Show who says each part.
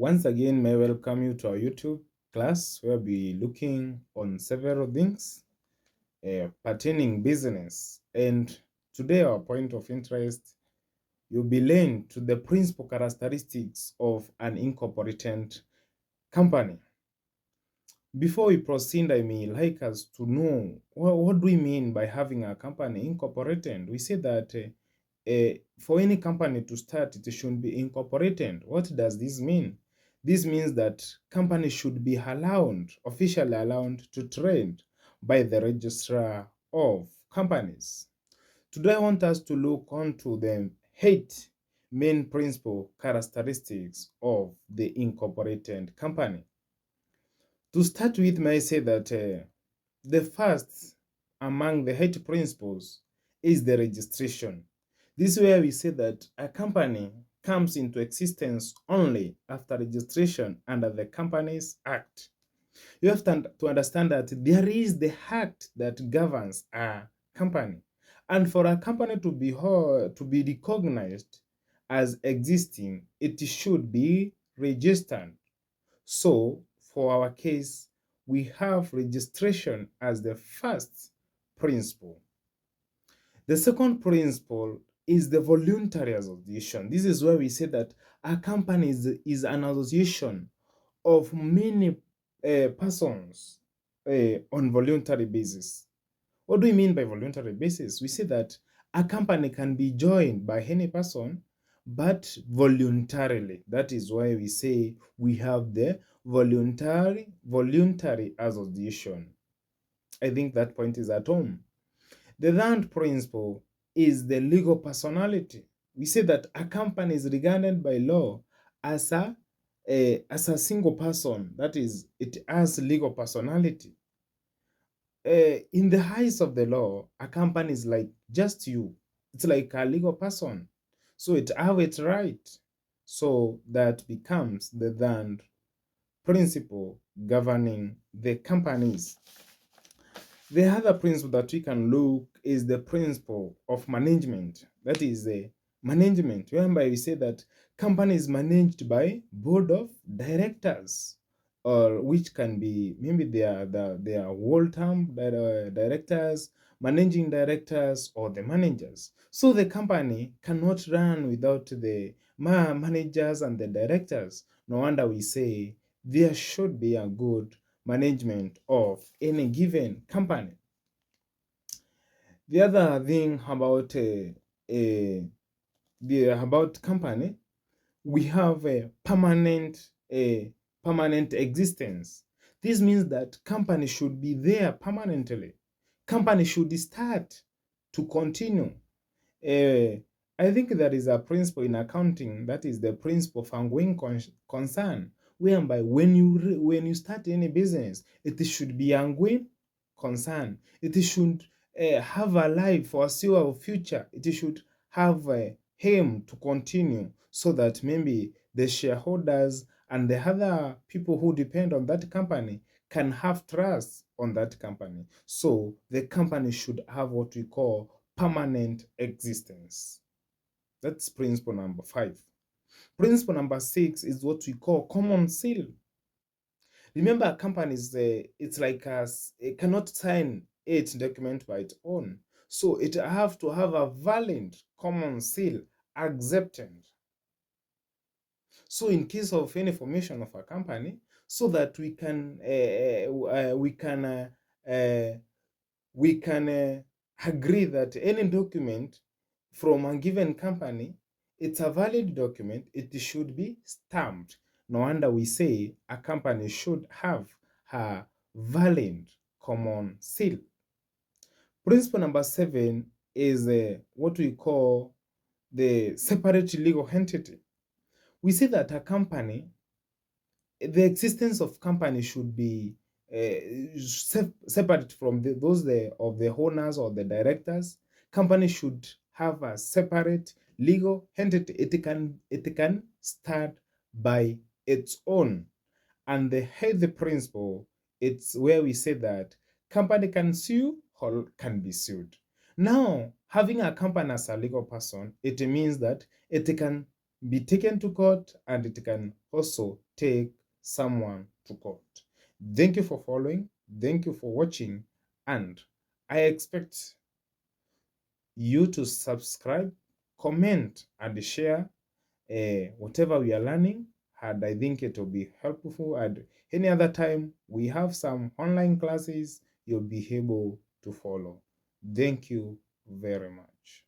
Speaker 1: Once again, may I welcome you to our YouTube class where we'll be looking on several things pertaining business. And today, our point of interest, you'll be learning to the principal characteristics of an incorporated company. Before we proceed, I may like us to know what do we mean by having a company incorporated. We say that for any company to start, it should be incorporated. What does this mean? This means that company should be allowed, officially allowed to trade by the registrar of companies. Today, I want us to look onto the 8 main principal characteristics of the incorporated company. To start with, may I say that the first among the 8 principles is the registration. This is where we say that a company comes into existence only after registration under the Companies Act. You have to understand that there is the act that governs a company. And for a company to be recognized as existing, it should be registered. So, for our case, we have registration as the first principle. The second principle is the voluntary association. This is where we say that a company is an association of many persons on voluntary basis. What do we mean by voluntary basis? We say that a company can be joined by any person, but voluntarily. That is why we say we have the voluntary association. I think that point is at home. The third principle is the legal personality. We say that a company is regarded by law as a single person. That is, it has legal personality. In the eyes of the law, a company is like just you. It's like a legal person. So it have its right. So that becomes the third principle governing the companies. The other principle that we can look is the principle of management. That is the management, whereby we say that company is managed by board of directors, or which can be maybe they are whole-term directors, managing directors, or the managers. So the company cannot run without the managers and the directors. No wonder we say there should be a good management of any given company. The other thing about about company, we have a permanent existence. This means that company should be there permanently. Company should start to continue. I think there is a principle in accounting, that is the principle of ongoing concern, whereby when you start any business, it should be ongoing concern. It should have a life for a sure future. It should have a aim to continue, so that maybe the shareholders and the other people who depend on that company can have trust on that company. So the company should have what we call permanent existence. That's principle number 5. Principle number 6 is what we call common seal. Remember, a company is it's like it cannot sign its document by its own. So it have to have a valid common seal accepted. So in case of any formation of a company, so that we can agree that any document from a given company, it's a valid document, it should be stamped. No wonder we say a company should have a valid common seal. Principle number 7 is what we call the separate legal entity. We say that a company, the existence of company should be separate from those of the owners or the directors. Company should have a separate legal entity. It can start by its own. And the health principle, it's where we say that company can sue or can be sued. Now, having a company as a legal person, it means that it can be taken to court and it can also take someone to court. Thank you for following. Thank you for watching. And I expect you to subscribe, comment, and share whatever we are learning. And I think it will be helpful. And any other time we have some online classes, you'll be able to follow. Thank you very much.